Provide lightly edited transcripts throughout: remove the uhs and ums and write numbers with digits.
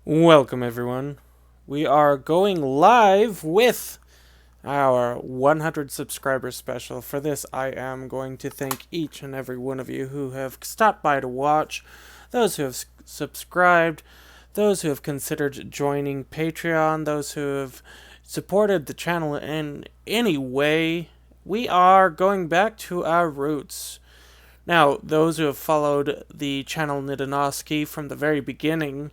Welcome, everyone. We are going live with our 100 subscriber special. For this, I am going to thank each and every one of you who have stopped by to watch, those who have subscribed, those who have considered joining Patreon, those who have supported the channel in any way. We are going back to our roots. Now, those who have followed the channel Nidanoski from the very beginning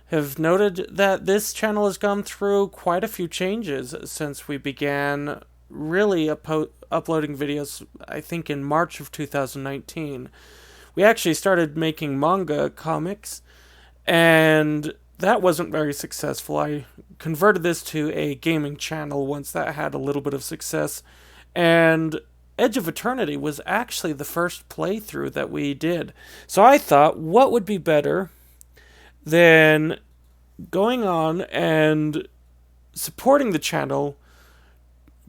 have noted that this channel has gone through quite a few changes since we began really uploading videos, I think, in March of 2019. We actually started making manga comics, and that wasn't very successful. I converted this to a gaming channel once that had a little bit of success, and Edge of Eternity was actually the first playthrough that we did. So I thought, what would be better than going on and supporting the channel,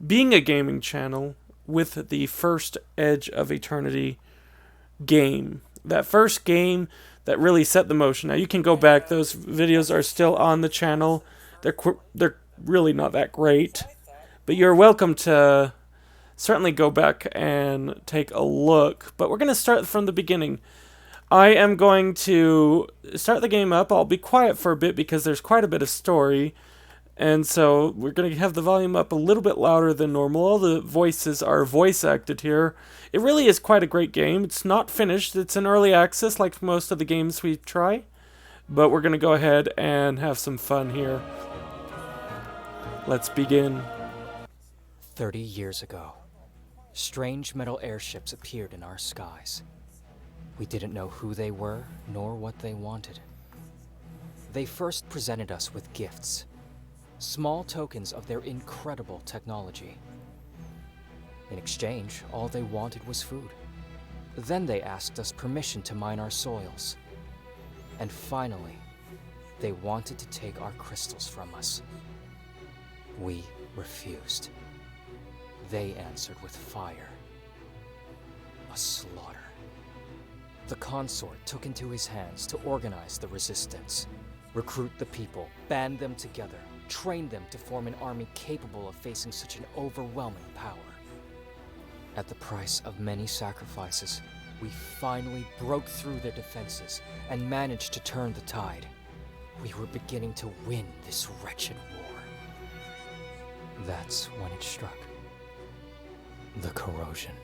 being a gaming channel, with the first Edge of Eternity game. That first game that really set the motion. Now, you can go back. Those videos are still on the channel. They're really not that great, but you're welcome to certainly go back and take a look. But we're going to start from the beginning. I am going to start the game up. I'll be quiet for a bit because there's quite a bit of story. And so we're going to have the volume up a little bit louder than normal. All the voices are voice acted here. It really is quite a great game. It's not finished. It's in early access like most of the games we try. But we're going to go ahead and have some fun here. Let's begin. 30 years ago, strange metal airships appeared in our skies. We didn't know who they were, nor what they wanted. They first presented us with gifts, small tokens of their incredible technology. In exchange, all they wanted was food. Then they asked us permission to mine our soils. And finally, they wanted to take our crystals from us. We refused. They answered with fire. A slaughter. The consort took into his hands to organize the resistance, recruit the people, band them together, train them to form an army capable of facing such an overwhelming power. At the price of many sacrifices, we finally broke through their defenses and managed to turn the tide. We were beginning to win this wretched war. That's when it struck. The corrosion.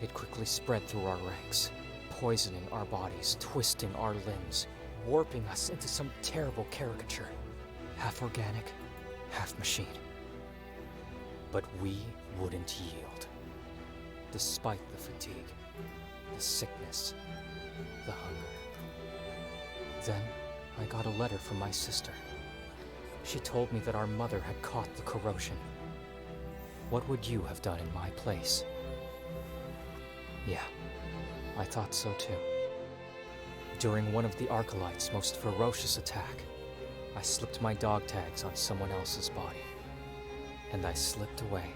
It quickly spread through our ranks, poisoning our bodies, twisting our limbs, warping us into some terrible caricature, half organic, half machine. But we wouldn't yield. Despite the fatigue, the sickness, the hunger. Then I got a letter from my sister. She told me that our mother had caught the corrosion. What would you have done in my place? Yeah, I thought so too. During one of the Arcalites' most ferocious attack, I slipped my dog tags on someone else's body, and I slipped away.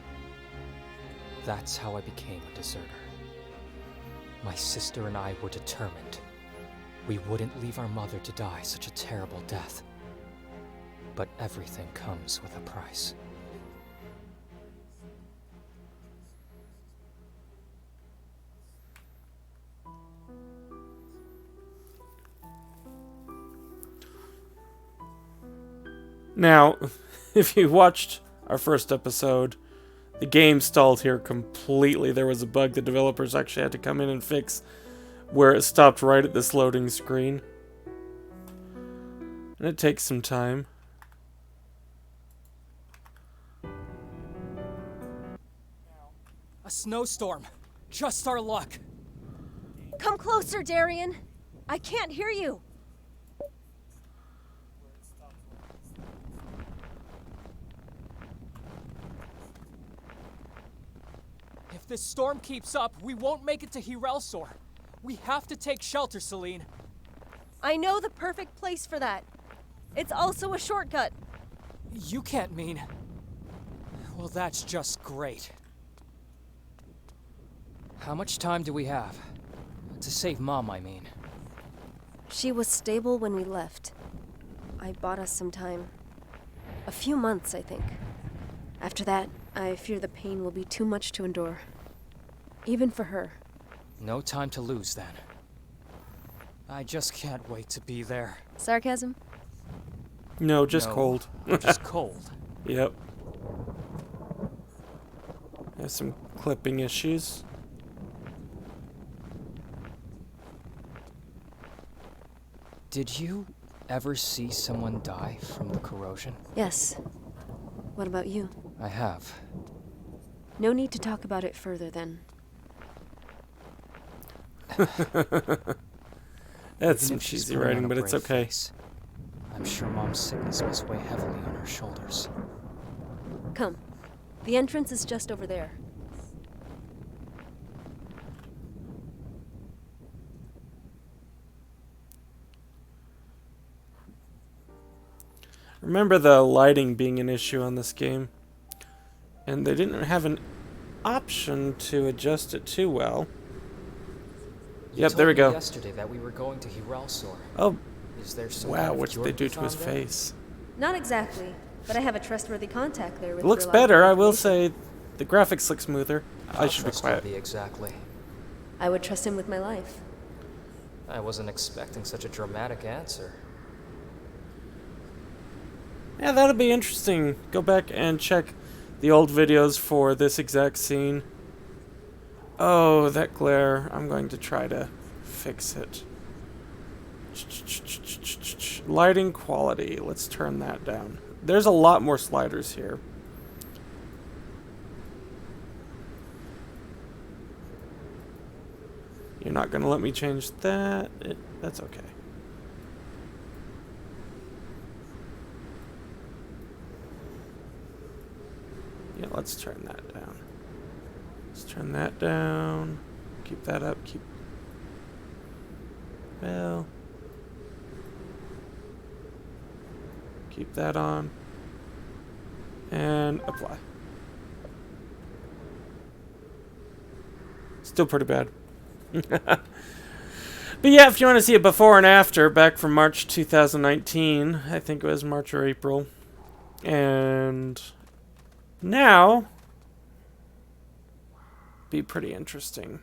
That's how I became a deserter. My sister and I were determined. We wouldn't leave our mother to die such a terrible death. But everything comes with a price. Now, if you watched our first episode, the game stalled here completely. There was a bug the developers actually had to come in and fix where it stopped right at this loading screen. And it takes some time. A snowstorm. Just our luck. Come closer, Daryon. I can't hear you. If this storm keeps up, we won't make it to Hirelsor. We have to take shelter, Selene. I know the perfect place for that. It's also a shortcut. You can't mean... Well, that's just great. How much time do we have? To save Mom, I mean. She was stable when we left. I bought us some time. A few months, I think. After that, I fear the pain will be too much to endure. Even for her. No time to lose, then. I just can't wait to be there. Sarcasm? No, just No, cold. Just cold. Yep. Has some clipping issues. Did you ever see someone die from the corrosion? Yes. What about you? I have. No need to talk about it further, then. That's Even some if she's cheesy putting on writing, a but it's brave okay. face, I'm sure Mom's sickness must weigh heavily on her shoulders. Come. The entrance is just over there. Remember the lighting being an issue on this game. And they didn't have an option to adjust it too well. You Yep, there we told go. me yesterday that we were going to Hiralsor. Oh, Is there some wow, kind of what did they cure do you to his found there? face? Not exactly, but I have a trustworthy contact there with It looks reliable better, I will information. say. The graphics look smoother. I should be quiet. Trustworthy, exactly. I would trust him with my life. I wasn't expecting such a dramatic answer. Yeah, that'll be interesting. Go back and check the old videos for this exact scene. Oh, that glare. I'm going to try to fix it. Lighting quality. Let's turn that down. There's a lot more sliders here. You're not going to let me change that? That's okay. Yeah, let's turn that down. Let's turn that down. Keep that up. Well. Keep that on. And apply. Still pretty bad. But yeah, if you want to see a before and after, back from March 2019, I think it was March or April. And now, be pretty interesting.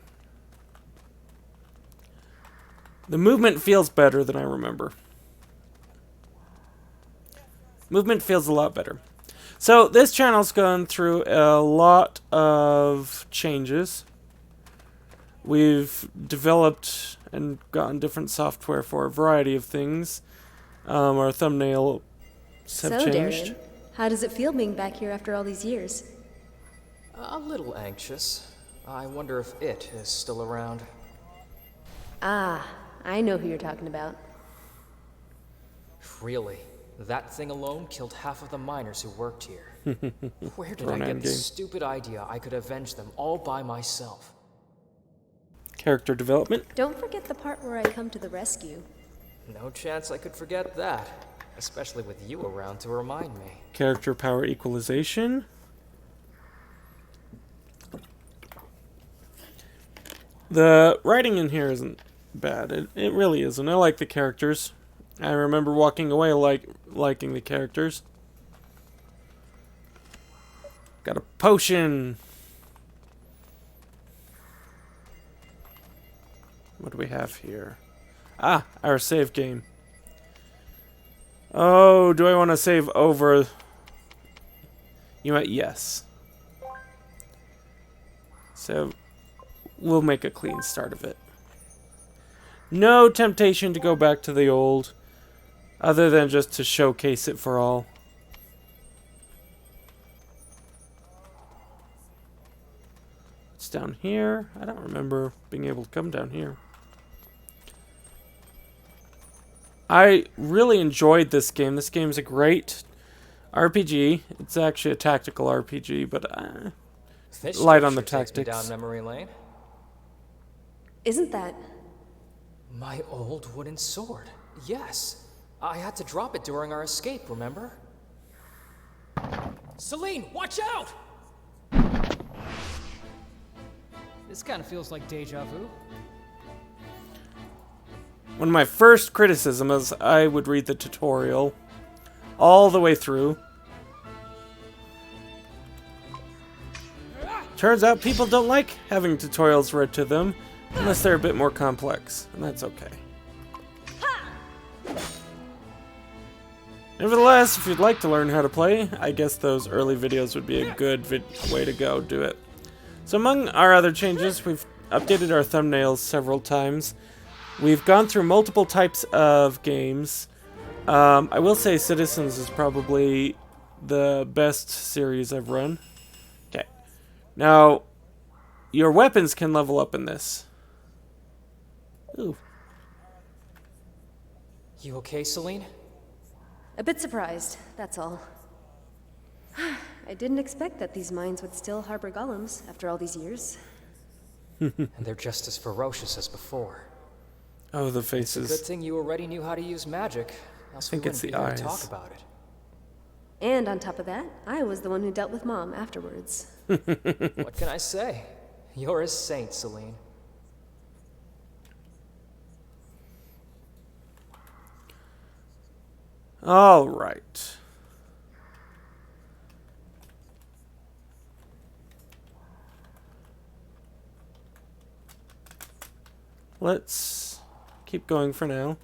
The movement feels better than I remember. Movement feels a lot better. So this channel's gone through a lot of changes. We've developed and gotten different software for a variety of things. Our thumbnails have So, changed. Daryon, how does it feel being back here after all these years? A little anxious. I wonder if it is still around. Ah, I know who you're talking about. Really? That thing alone killed half of the miners who worked here. Where did I Chrono get Ark this game. stupid idea I could avenge them all by myself? Character development. Don't forget the part where I come to the rescue. No chance I could forget that. Especially with you around to remind me. Character power equalization. The writing in here isn't bad. It really isn't. I like the characters. I remember walking away liking the characters. Got a potion. What do we have here? Ah, our save game. Oh, do I want to save over? You might, yes. So, we'll make a clean start of it. No temptation to go back to the old, other than just to showcase it for all. It's down here. I don't remember being able to come down here. I really enjoyed this game. This game's a great RPG. It's actually a tactical RPG, but This light sure on the takes me tactics. down memory lane. Isn't that... My old wooden sword. Yes. I had to drop it during our escape, remember? Selene, watch out! This kind of feels like deja vu. One of my first criticisms is I would read the tutorial all the way through. Turns out people don't like having tutorials read to them unless they're a bit more complex, and that's okay. Nevertheless, if you'd like to learn how to play, I guess those early videos would be a good way to go do it. So among our other changes, we've updated our thumbnails several times. We've gone through multiple types of games. I will say Citizens is probably the best series I've run. Okay. Now, your weapons can level up in this. Ooh. You okay, Selene? A bit surprised, that's all. I didn't expect that these mines would still harbor golems after all these years. And they're just as ferocious as before. Oh, the faces. It's a good thing you already knew how to use magic. Else we wouldn't be here to talk about it. And on top of that, I was the one who dealt with Mom afterwards. What can I say? You're a saint, Selene. All right. Let's keep going for now.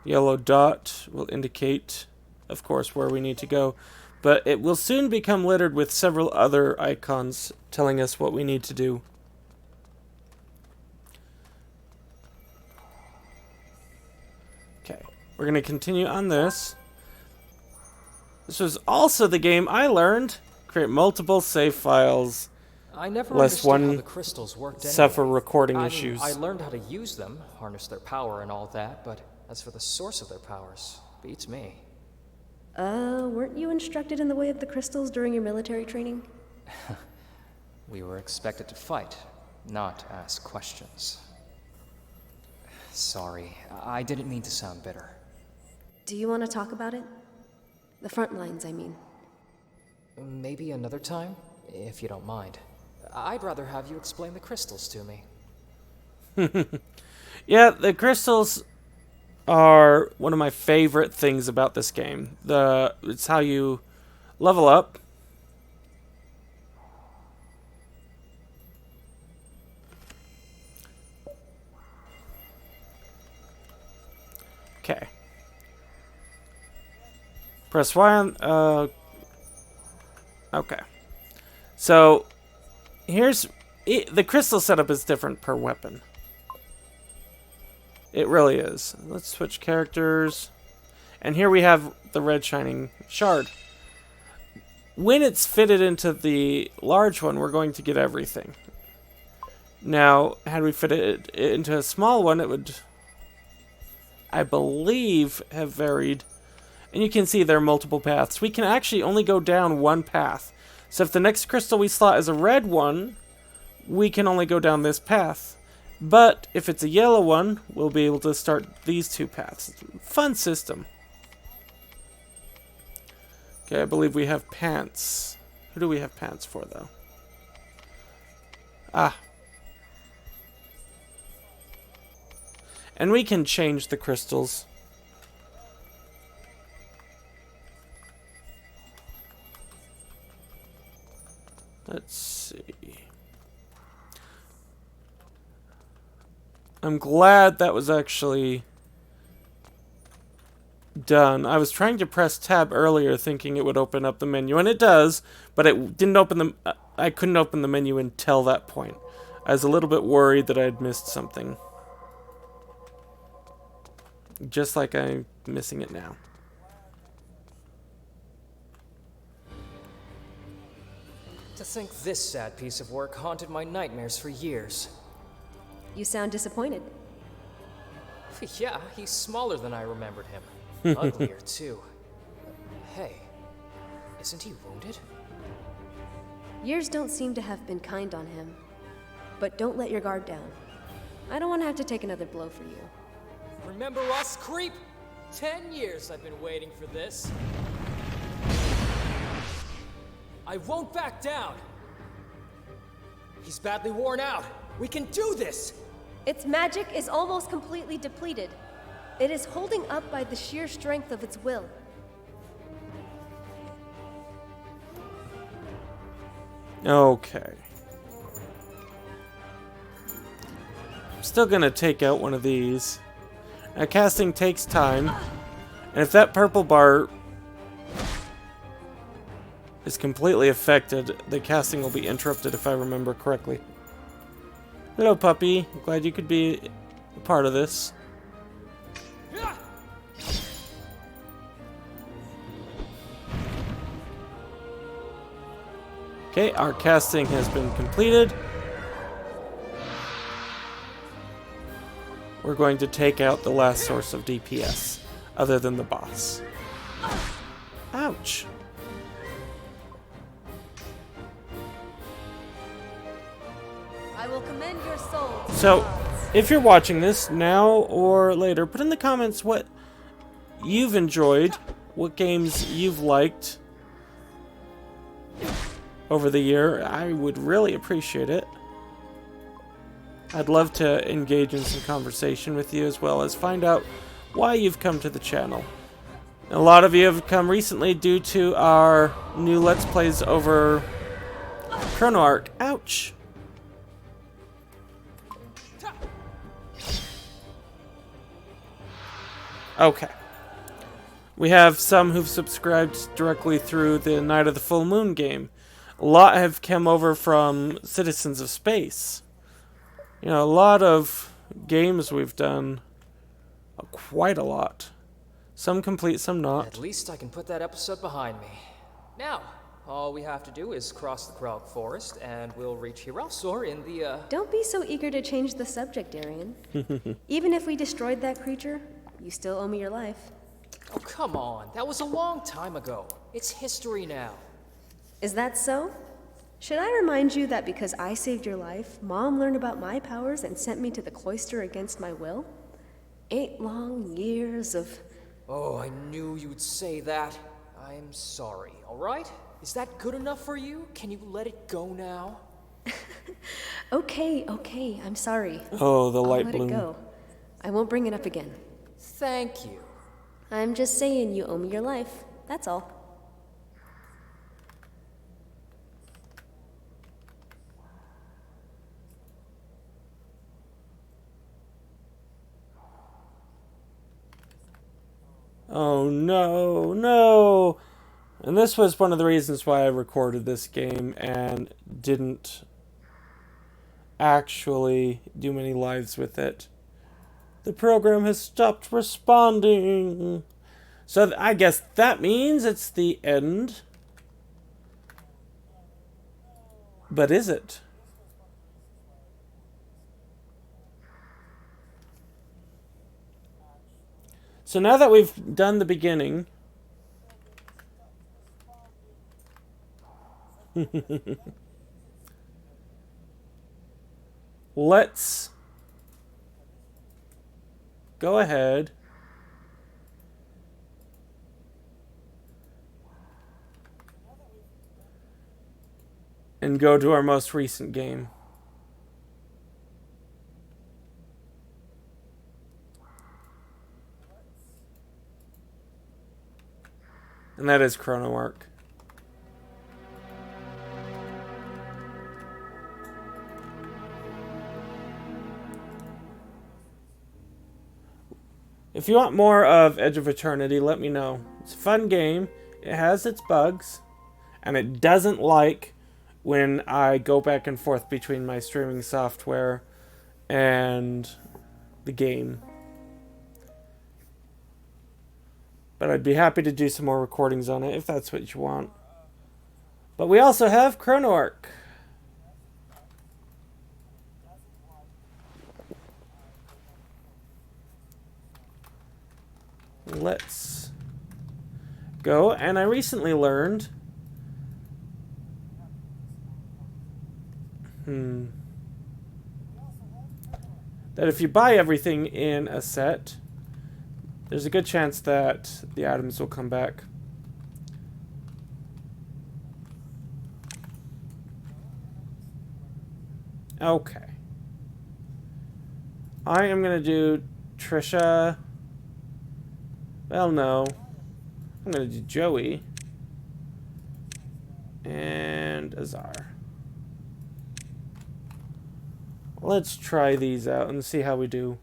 Yellow dot will indicate, of course, where we need to go, but it will soon become littered with several other icons telling us what we need to do. Okay, we're going to continue on this. This was also the game I learned. Create multiple save files. I never Lest understood how one the crystals worked anyway. suffer recording I mean, issues. I learned how to use them, harness their power and all that, but as for the source of their powers, beats me. Weren't you instructed in the way of the crystals during your military training? We were expected to fight, not ask questions. Sorry, I didn't mean to sound bitter. Do you want to talk about it? The front lines, I mean. Maybe another time, if you don't mind. I'd rather have you explain the crystals to me. Yeah, the crystals are one of my favorite things about this game. It's how you level up. Okay. Press Y on, okay. So, the crystal setup is different per weapon. It really is. Let's switch characters. And here we have the red shining shard. When it's fitted into the large one, we're going to get everything. Now, had we fit it into a small one, it would, I believe, have varied. And you can see there are multiple paths. We can actually only go down one path. So if the next crystal we slot is a red one, we can only go down this path. But if it's a yellow one, we'll be able to start these two paths. Fun system. Okay, I believe we have pants. Who do we have pants for, though? Ah. And we can change the crystals. Let's see. I'm glad that was actually done. I was trying to press tab earlier thinking it would open up the menu, and it does, but it didn't open the... I couldn't open the menu until that point. I was a little bit worried that I had missed something. Just like I'm missing it now. To think this sad piece of work haunted my nightmares for years. You sound disappointed. Yeah, he's smaller than I remembered him. Uglier, too. Hey, isn't he wounded? Years don't seem to have been kind on him. But don't let your guard down. I don't want to have to take another blow for you. Remember us, creep? 10 years I've been waiting for this. I won't back down. He's badly worn out. We can do this! Its magic is almost completely depleted. It is holding up by the sheer strength of its will. Okay. I'm still gonna take out one of these. Now, casting takes time, and if that purple bar is completely affected, the casting will be interrupted if I remember correctly. Hello, puppy. Glad you could be a part of this. Okay, our casting has been completed. We're going to take out the last source of DPS, other than the boss. Ouch. I will commend your soul. So, if you're watching this now or later, put in the comments what you've enjoyed, what games you've liked over the year. I would really appreciate it. I'd love to engage in some conversation with you, as well as find out why you've come to the channel. A lot of you have come recently due to our new Let's Plays over Chrono Ark. Ouch! Okay. We have some who've subscribed directly through the Night of the Full Moon game. A lot have come over from Citizens of Space. You know, a lot of games we've done. Quite a lot. Some complete, some not. At least I can put that episode behind me. Now, all we have to do is cross the Krog Forest, and we'll reach Hiralsor in the, Don't be so eager to change the subject, Daryon. Even if we destroyed that creature, you still owe me your life. Oh, come on. That was a long time ago. It's history now. Is that so? Should I remind you that because I saved your life, Mom learned about my powers and sent me to the cloister against my will? 8 long years of... Oh, I knew you'd say that. I'm sorry, all right? Is that good enough for you? Can you let it go now? Okay, I'm sorry. Oh, the light I'll let bloom. it go. I won't bring it up again. Thank you. I'm just saying you owe me your life. That's all. Oh no, no! And this was one of the reasons why I recorded this game and didn't actually do many lives with it. The program has stopped responding. So I guess that means it's the end. But is it? So now that we've done the beginning, let's go ahead and go to our most recent game. And that is Chrono Ark. If you want more of Edge of Eternity, let me know. It's a fun game. It has its bugs. And it doesn't like when I go back and forth between my streaming software and the game. But I'd be happy to do some more recordings on it if that's what you want. But we also have Chrono Ark. Let's go. And I recently learned... that if you buy everything in a set, there's a good chance that the items will come back. Okay. I am going to do Trisha Well, no. I'm gonna do Joey. And Azar. Let's try these out and see how we do.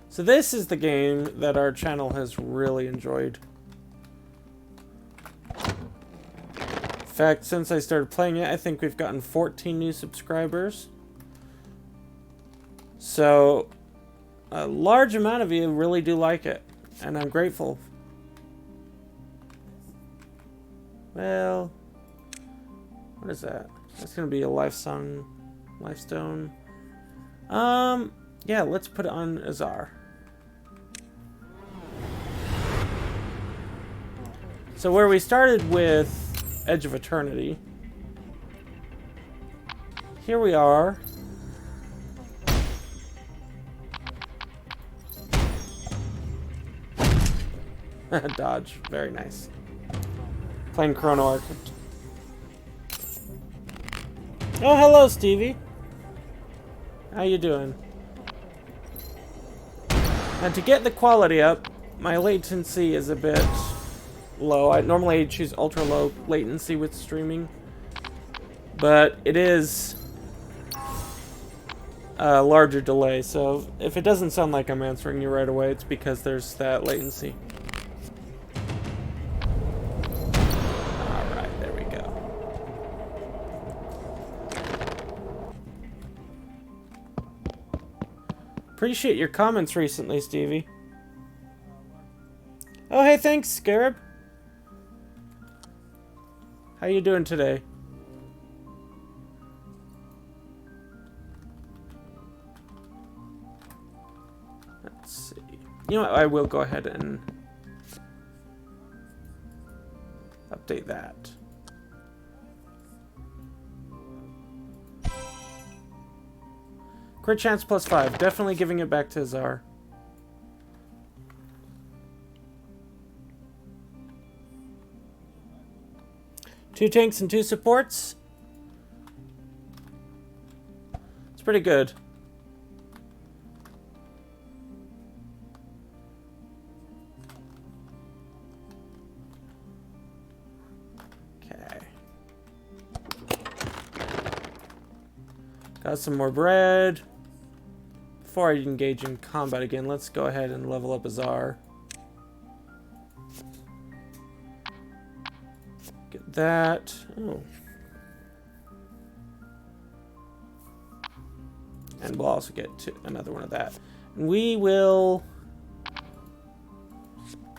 So this is the game that our channel has really enjoyed. In fact, since I started playing it, I think we've gotten 14 new subscribers. So, a large amount of you really do like it, and I'm grateful. Well, what is that? That's gonna be a lifestone. Yeah, let's put it on Azar. So where we started with Edge of Eternity, here we are. Dodge, very nice. Playing Chrono Ark. Oh, hello, Stevie. How you doing? And to get the quality up, my latency is a bit low. I normally choose ultra low latency with streaming, but it is a larger delay, so if it doesn't sound like I'm answering you right away, it's because there's that latency. Alright, there we go. Appreciate your comments recently, Stevie. Oh, hey, thanks, Scarab. How you doing today? Let's see. You know what? I will go ahead and update that. Crit chance +5. Definitely giving it back to Azar. Two tanks and 2 supports. It's pretty good. Okay. Got some more bread. Before I engage in combat again, let's go ahead and level up Azar. Get that. Oh. And we'll also get to another one of that. And we will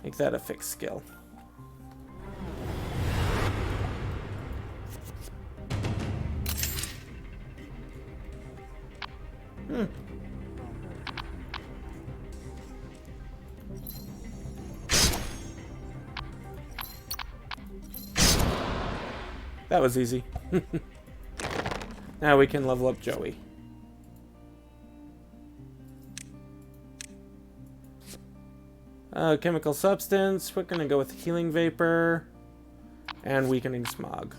make that a fixed skill. That was easy. Now we can level up Joey. Chemical substance. We're gonna go with healing vapor and weakening smog.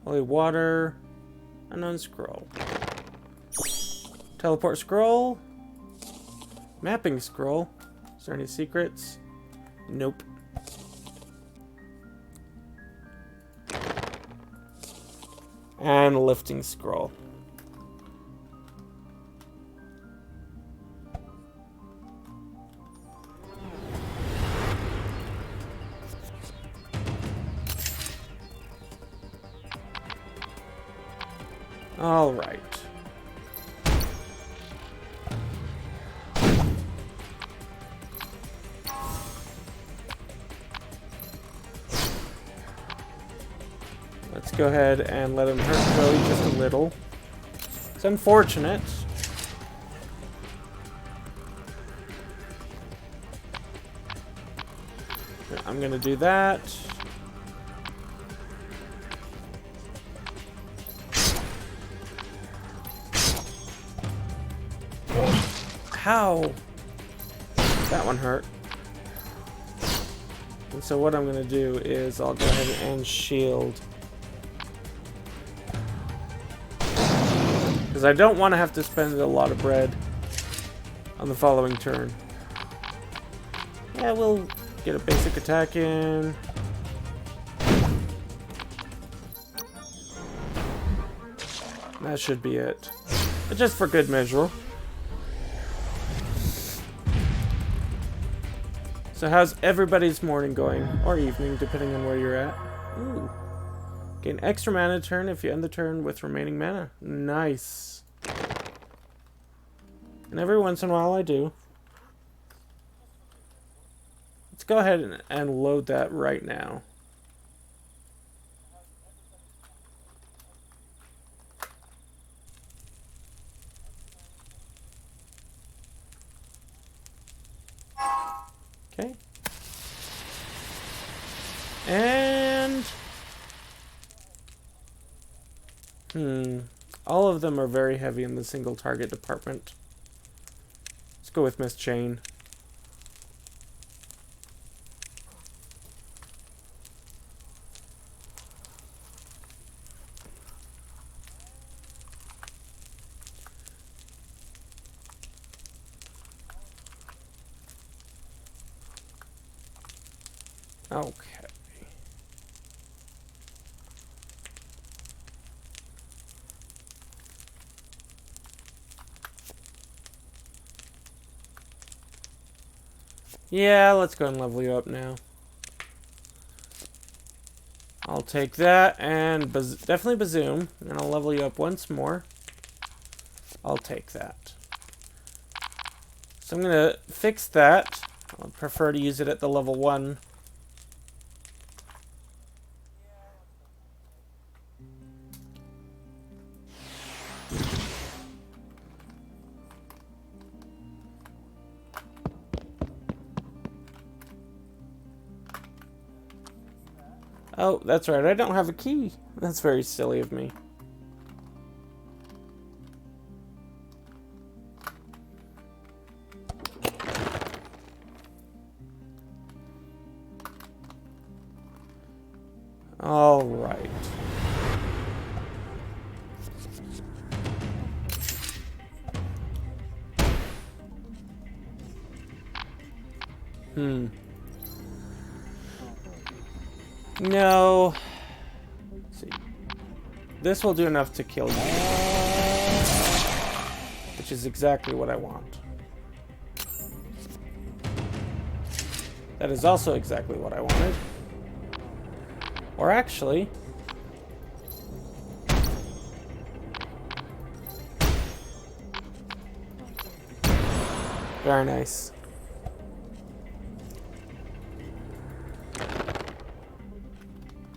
Holy water. Unknown scroll. Teleport scroll. Mapping scroll. Is there any secrets? Nope. And lifting scroll. All right. Let's go ahead and let him hurt Joey just a little. It's unfortunate. I'm gonna do that. How? That one hurt. And so what I'm going to do is I'll go ahead and shield. Because I don't want to have to spend a lot of bread on the following turn. Yeah, we'll get a basic attack in. That should be it. But just for good measure. So how's everybody's morning going? Or evening, depending on where you're at. Ooh. Gain extra mana turn if you end the turn with remaining mana. Nice. And every once in a while I do. Let's go ahead and load that right now. Okay. And all of them are very heavy in the single target department. Let's go with Miss Chain. Okay. Yeah, let's go and level you up now. I'll take that and definitely Bazoom, and I'll level you up once more. I'll take that. So I'm going to fix that. I'll prefer to use it at the level 1. Oh, that's right. I don't have a key. That's very silly of me. All right. No. Let's see. This will do enough to kill you. Which is exactly what I want. That is also exactly what I wanted. Or actually... Very nice.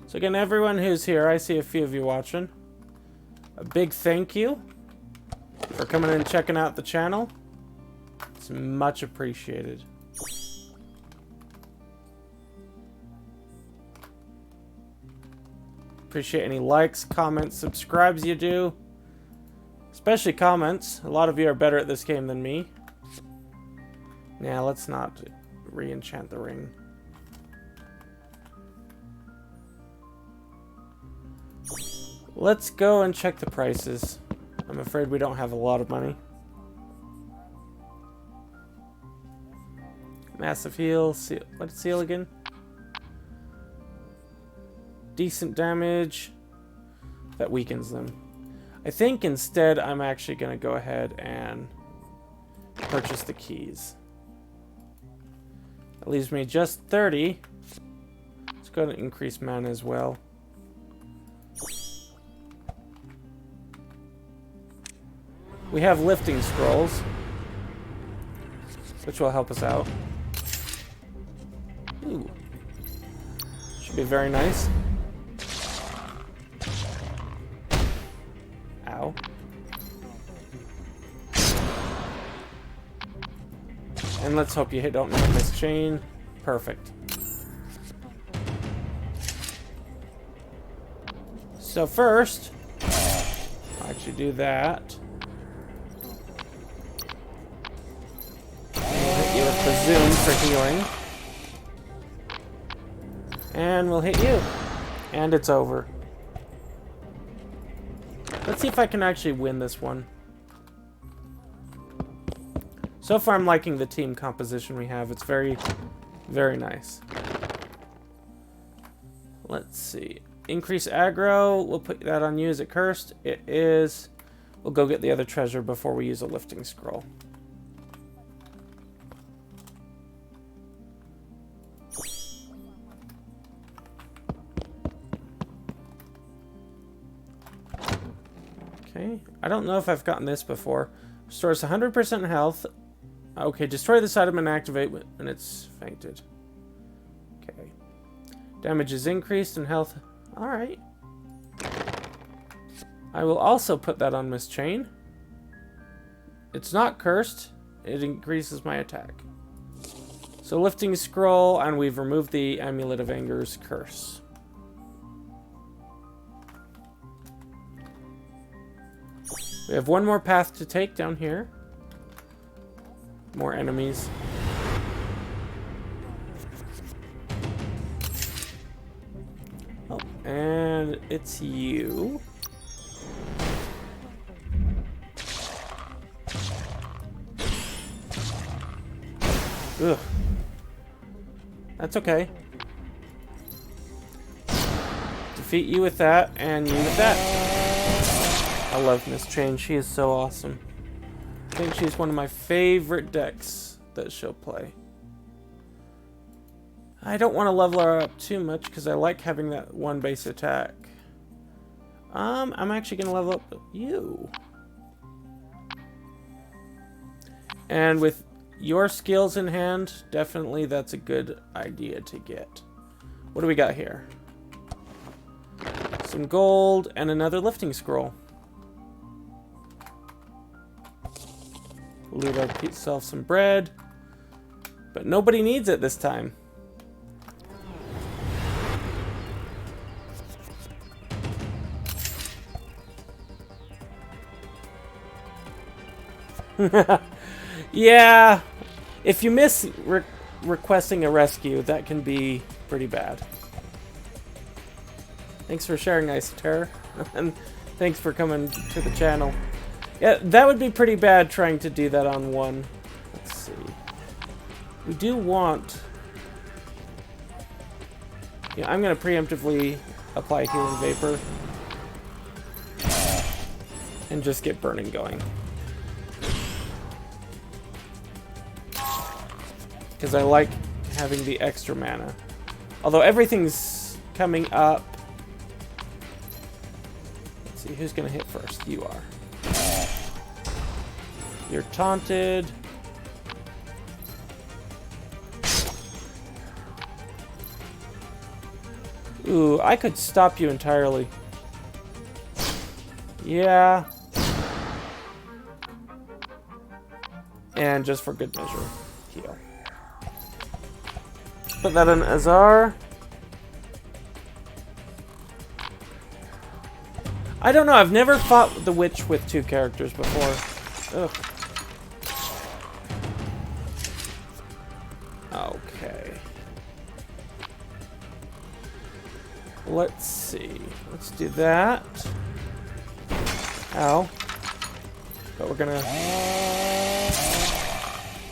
So again, everyone who's here, I see a few of you watching. A big thank you for coming and checking out the channel. It's much appreciated. Appreciate any likes, comments, subscribes you do. Especially comments. A lot of you are better at this game than me. Now, let's not re-enchant the ring. Let's go and check the prices. I'm afraid we don't have a lot of money. Massive heal. Seal. What's seal again? Decent damage. That weakens them. I think instead I'm actually going to go ahead and purchase the keys. That leaves me just 30. Let's go ahead and increase mana as well. We have lifting scrolls, which will help us out. Ooh. Should be very nice. Ow. And let's hope you don't hit this chain. Perfect. So first, I'll actually do that. Hit you with the zoom for healing. And we'll hit you. And it's over. Let's see if I can actually win this one. So far, I'm liking the team composition we have. It's very, very nice. Let's see. Increase aggro. We'll put that on you. Is it cursed? It is. We'll go get the other treasure before we use a lifting scroll. Okay. I don't know if I've gotten this before. Restores 100% health. Okay, destroy this item and activate when it's fainted. Okay. Damage is increased and health. Alright. I will also put that on Miss Chain. It's not cursed. It increases my attack. So lifting scroll, and we've removed the Amulet of Anger's curse. We have one more path to take down here. More enemies. Oh, and it's you. Ugh. That's okay. Defeat you with that, and you with that. I love Miss Chain. She is so awesome. I think she's one of my favorite decks that she'll play. I don't want to level her up too much because I like having that one base attack. I'm actually going to level up you. And with your skills in hand, definitely that's a good idea to get. What do we got here? Some gold and another lifting scroll. Loot ourselves some bread. But nobody needs it this time. Yeah. If you miss requesting a rescue, that can be pretty bad. Thanks for sharing, Isoterror. And thanks for coming to the channel. Yeah, that would be pretty bad trying to do that on one. Let's see. We do want... Yeah, I'm going to preemptively apply Healing Vapor. And just get burning going. Because I like having the extra mana. Although everything's coming up. Let's see, who's going to hit first? You are. You're taunted. Ooh, I could stop you entirely. Yeah. And just for good measure, heal. Put that on Azar. I don't know, I've never fought the witch with two characters before. Ugh. Okay. Let's see. Let's do that. Ow. But we're gonna...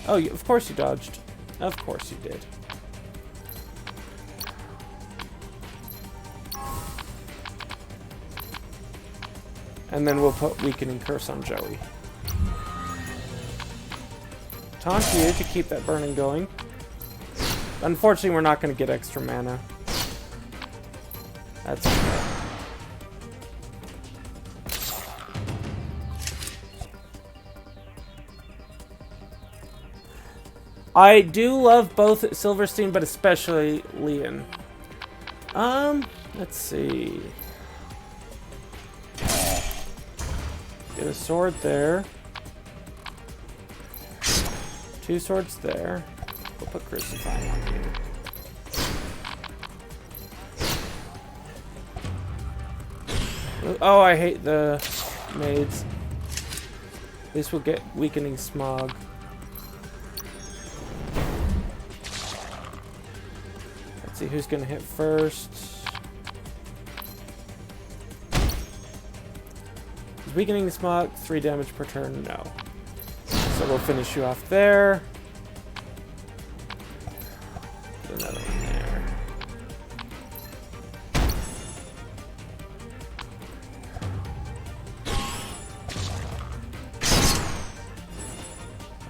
Oh, of course you dodged. Of course you did. And then we'll put Weakening Curse on Joey. Taunt you to keep that burning going. Unfortunately, we're not going to get extra mana. That's okay. I do love both Silverstein, but especially Leon. Let's see. Get a sword there. Two swords there. We'll put Crucifying on you. Oh, I hate the maids. At least we'll get Weakening Smog. Let's see who's gonna hit first. Is weakening smog 3 damage per turn? No. So we'll finish you off there. Put another one there.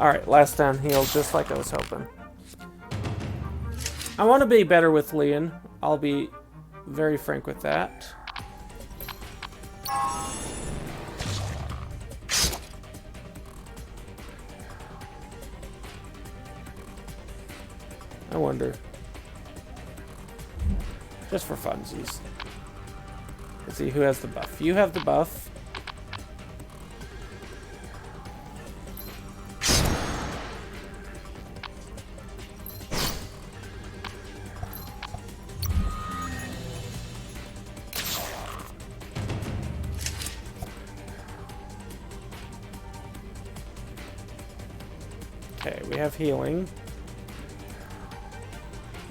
Alright, last down heal, just like I was hoping. I want to be better with Leon. I'll be very frank with that. I wonder. Just for funsies. Let's see who has the buff. You have the buff. Okay, we have healing.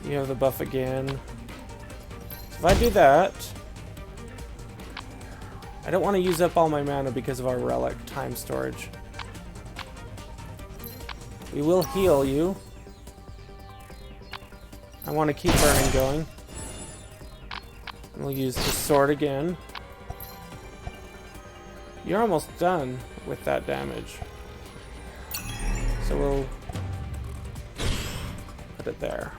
You have the buff again. So if I do that, I don't want to use up all my mana because of our relic time storage. We will heal you. I want to keep burning going. And we'll use the sword again. You're almost done with that damage. So we'll put it there.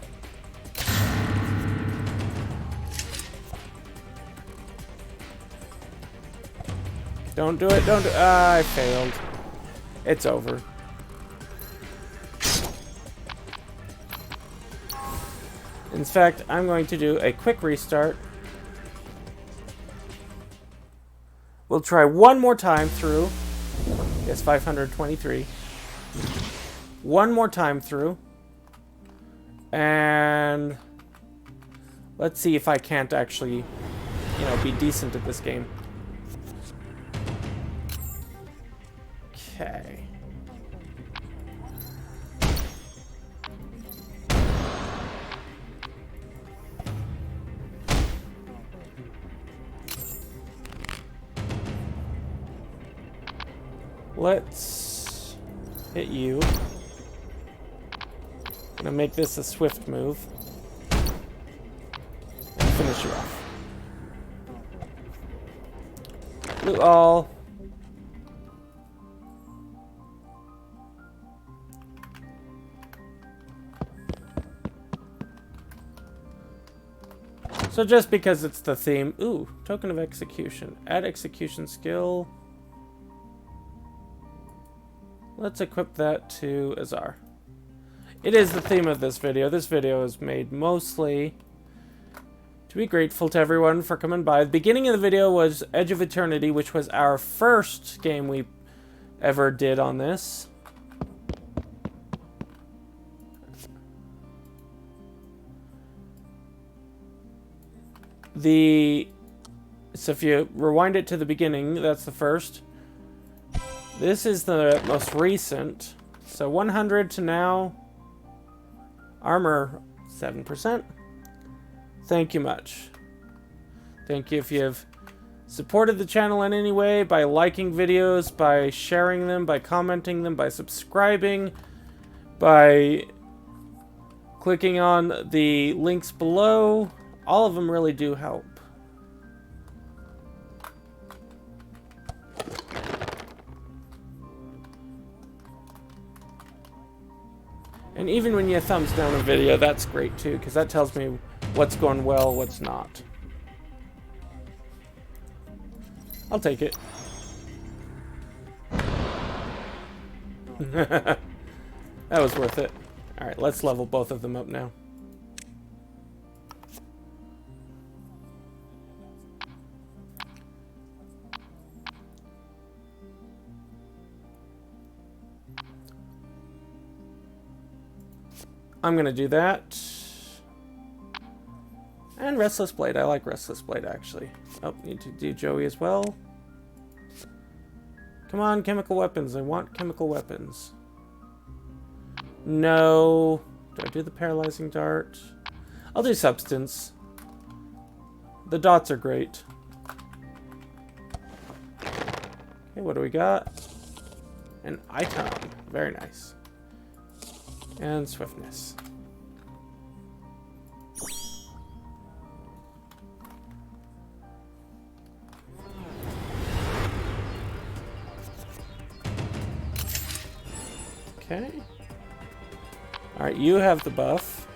Don't do it, don't do it. I failed. It's over. In fact, I'm going to do a quick restart. We'll try one more time through. Yes, 523. One more time through. And let's see if I can't actually, be decent at this game. Okay. Let's hit you. Gonna make this a swift move. And finish you off. Loot all. So just because it's the theme... Ooh, token of execution. Add execution skill. Let's equip that to Azar. It is the theme of this video. This video is made mostly to be grateful to everyone for coming by. The beginning of the video was Edge of Eternity, which was our first game we ever did on this. So if you rewind it to the beginning, that's the first. This is the most recent. So 100 to now. Armor 7%. Thank you much. Thank you if you have supported the channel in any way by liking videos, by sharing them, by commenting them, by subscribing, by clicking on the links below. All of them really do help. And even when you thumbs down a video, that's great too, because that tells me what's going well, what's not. I'll take it. That was worth it. Alright, let's level both of them up now. I'm gonna do that. And Restless Blade. I like Restless Blade, actually. Oh, need to do Joey as well. Come on, chemical weapons. I want chemical weapons. No. Do I do the paralyzing dart? I'll do substance. The dots are great. Okay, what do we got? An item. Very nice. And swiftness. Okay. Alright, you have the buff.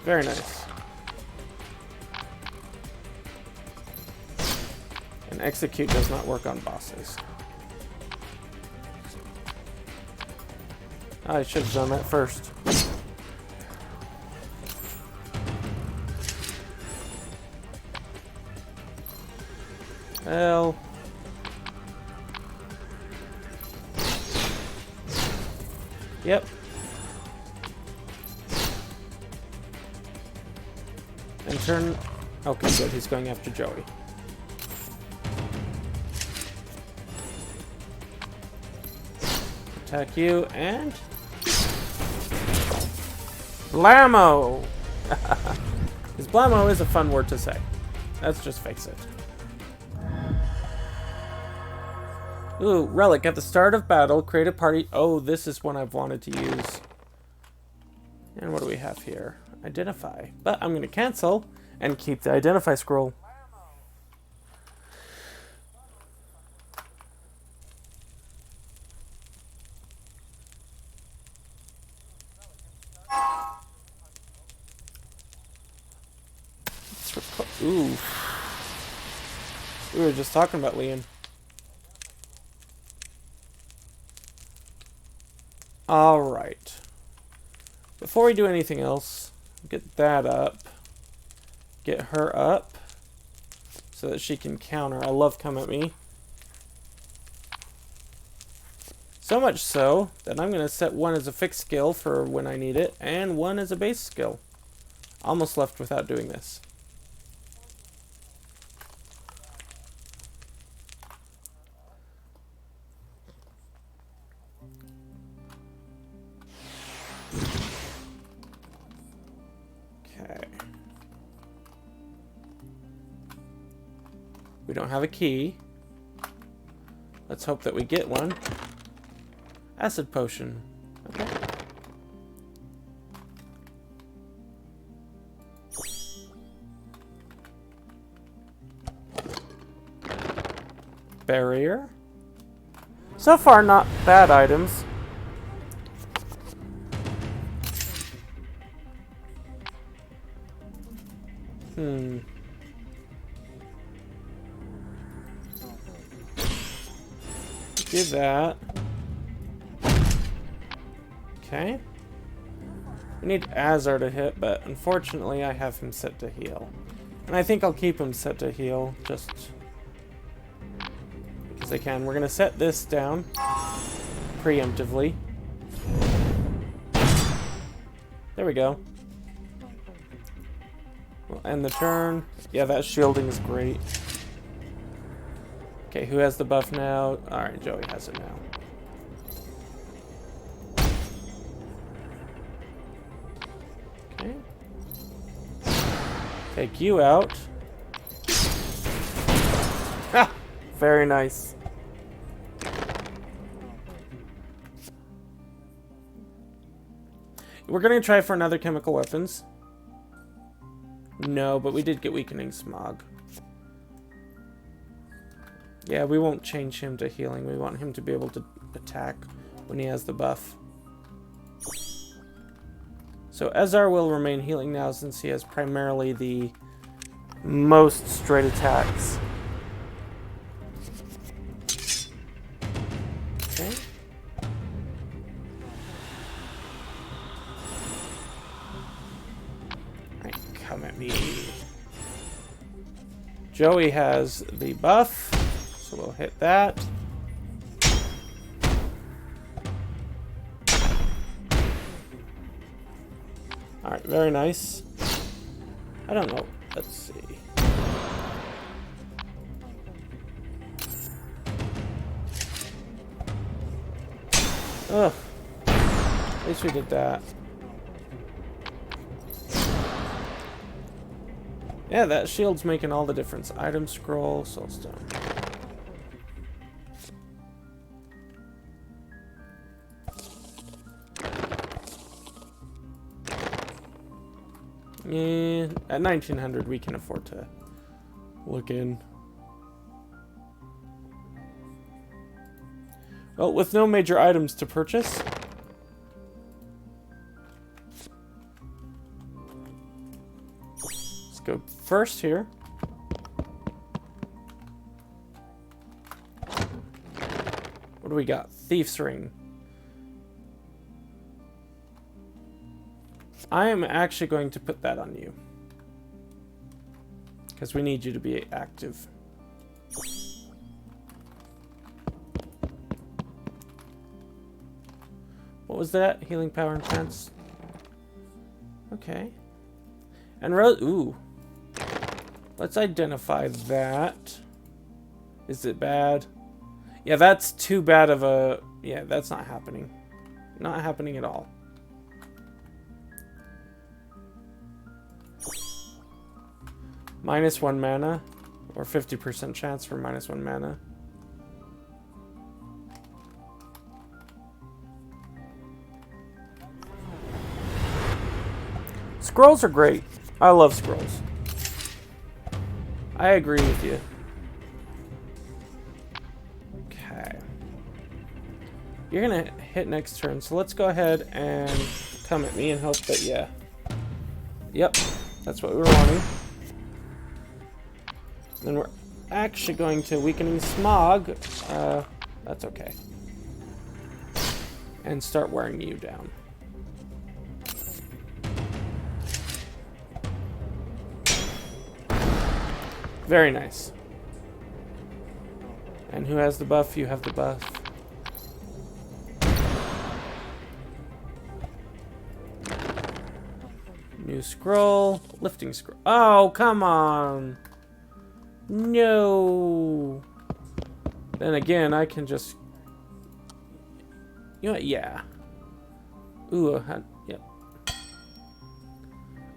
Very nice. And execute does not work on bosses. I should have done that first. Well... Yep. And turn... Okay, good. He's going after Joey. Attack you, and... Blammo! Because blammo is a fun word to say. Let's just face it. Ooh, relic. At the start of battle, create a party. Oh, this is one I've wanted to use. And what do we have here? Identify. But I'm going to cancel and keep the identify scroll. Ooh. We were just talking about Leon. Alright. Before we do anything else, get that up. Get her up. So that she can counter. I love come at me. So much so that I'm going to set one as a fixed skill for when I need it, and one as a base skill. Almost left without doing this. We don't have a key. Let's hope that we get one. Acid potion. Okay. Barrier. So far, not bad items. Do that. Okay. We need Azar to hit, but unfortunately I have him set to heal. And I think I'll keep him set to heal, just because I can. We're going to set this down preemptively. There we go. We'll end the turn. Yeah, that shielding is great. Okay, who has the buff now? Alright, Joey has it now. Okay. Take you out. Ha! Very nice. We're gonna try for another chemical weapons. No, but we did get weakening smog. Yeah, we won't change him to healing. We want him to be able to attack when he has the buff. So Ezar will remain healing now since he has primarily the most straight attacks. Okay. Alright, come at me. Joey has the buff. So we'll hit that. Alright, very nice. I don't know. Let's see. Ugh. At least we did that. Yeah, that shield's making all the difference. Item scroll, soulstone. Yeah, at 1900 we can afford to look in. Well, with no major items to purchase, let's go first here. What do we got? Thief's Ring. I am actually going to put that on you, because we need you to be active. What was that? Healing power and chance. Okay. And ooh. Let's identify that. Is it bad? Yeah, that's too bad of a... Yeah, that's not happening. Not happening at all. -1 mana, or 50% chance for -1 mana. Scrolls are great. I love scrolls. I agree with you. Okay. You're gonna hit next turn, so let's go ahead and come at me and hope that, yeah. Yep, that's what we were wanting. Then we're actually going to Weakening Smog. That's okay. And start wearing you down. Very nice. And who has the buff? You have the buff. New scroll. Lifting scroll. Oh, come on. No. Then again, I can just... You know what? Yeah. Ooh, yep.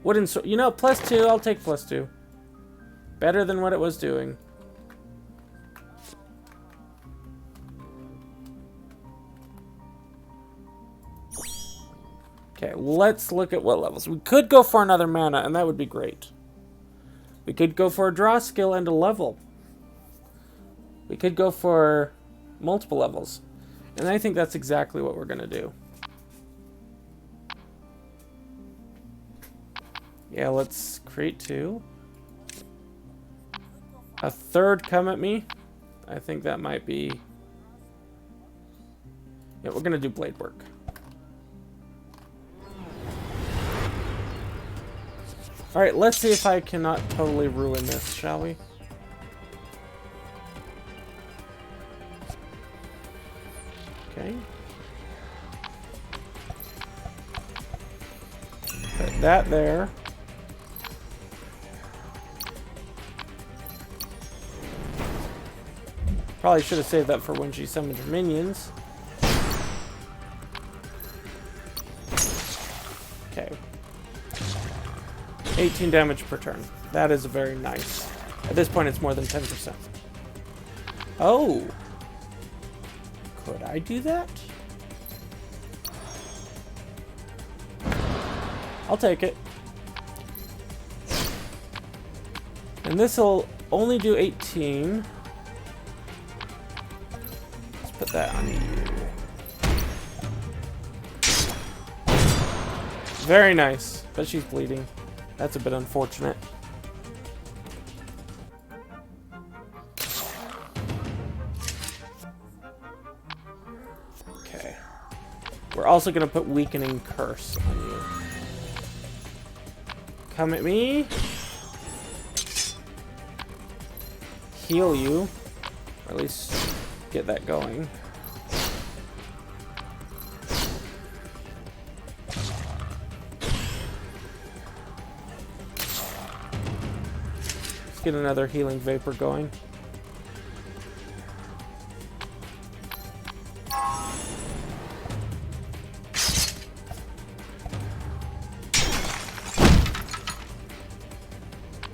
Wooden sword. You know, +2. I'll take +2. Better than what it was doing. Okay, let's look at what levels. We could go for another mana, and that would be great. We could go for a draw skill and a level. We could go for multiple levels. And I think that's exactly what we're going to do. Yeah, let's create 2. A third come at me. I think that might be... Yeah, we're going to do blade work. Alright, let's see if I cannot totally ruin this, shall we? Okay. Put that there. Probably should have saved that for when she summoned her minions. Okay. 18 damage per turn. That is very nice. At this point, it's more than 10%. Oh! Could I do that? I'll take it. And this'll only do 18. Let's put that on you. Very nice. But she's bleeding. That's a bit unfortunate. Okay. We're also going to put Weakening Curse on you. Come at me. Heal you. Or at least get that going. Get another healing vapor going.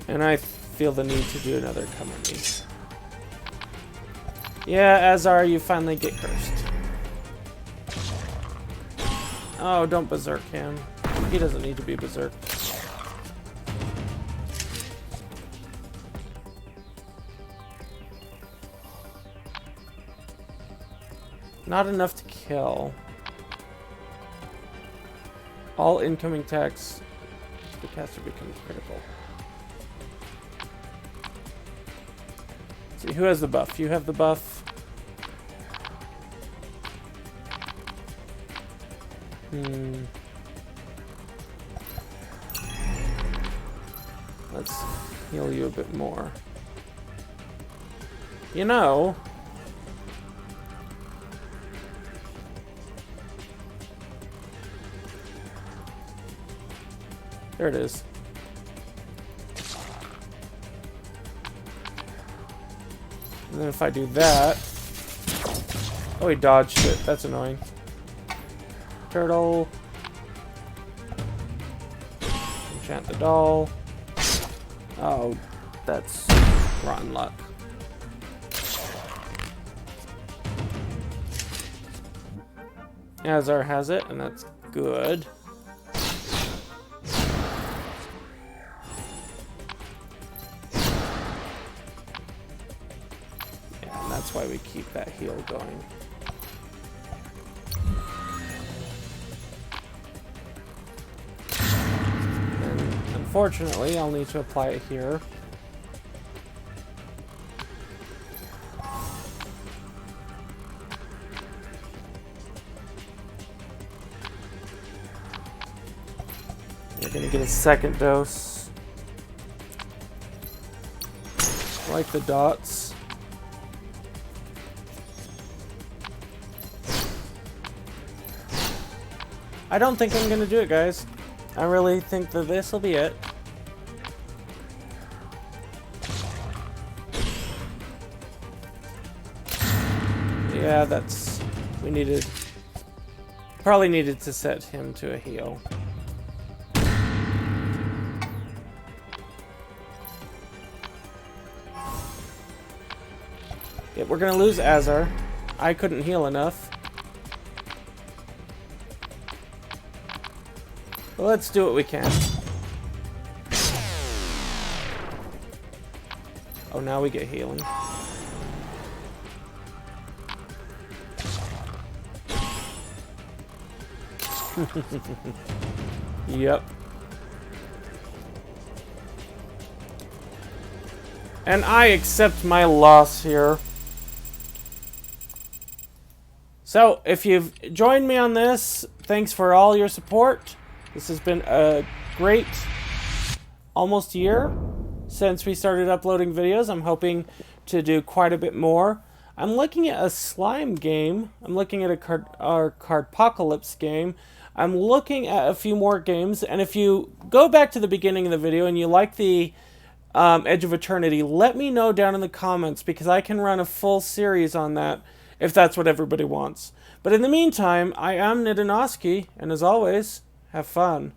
And I feel the need to do another come at me. Yeah, Azar, you finally get cursed. Oh, don't berserk him. He doesn't need to be berserked. Not enough to kill. All incoming attacks, the caster becomes critical. Let's see, who has the buff? You have the buff. Let's heal you a bit more. You know, there it is. And then if I do that... Oh, he dodged it. That's annoying. Turtle. Enchant the doll. Oh, that's rotten luck. Azar has it, and that's good. Yeah, and that's why we keep that heal going. And unfortunately, I'll need to apply it here. You're gonna get a second dose. I like the dots. I don't think I'm gonna do it, guys. I really think that this will be it. Yeah, that's... we needed... probably needed to set him to a heal. Yeah, we're gonna lose Azar. I couldn't heal enough. But let's do what we can. Oh, now we get healing. Yep. And I accept my loss here. So, if you've joined me on this, thanks for all your support. This has been a great almost year since we started uploading videos. I'm hoping to do quite a bit more. I'm looking at a slime game. I'm looking at a Cardpocalypse game. I'm looking at a few more games. And if you go back to the beginning of the video and you like the Edge of Eternity, let me know down in the comments, because I can run a full series on that if that's what everybody wants. But in the meantime, I am Nidanoski, and as always, have fun.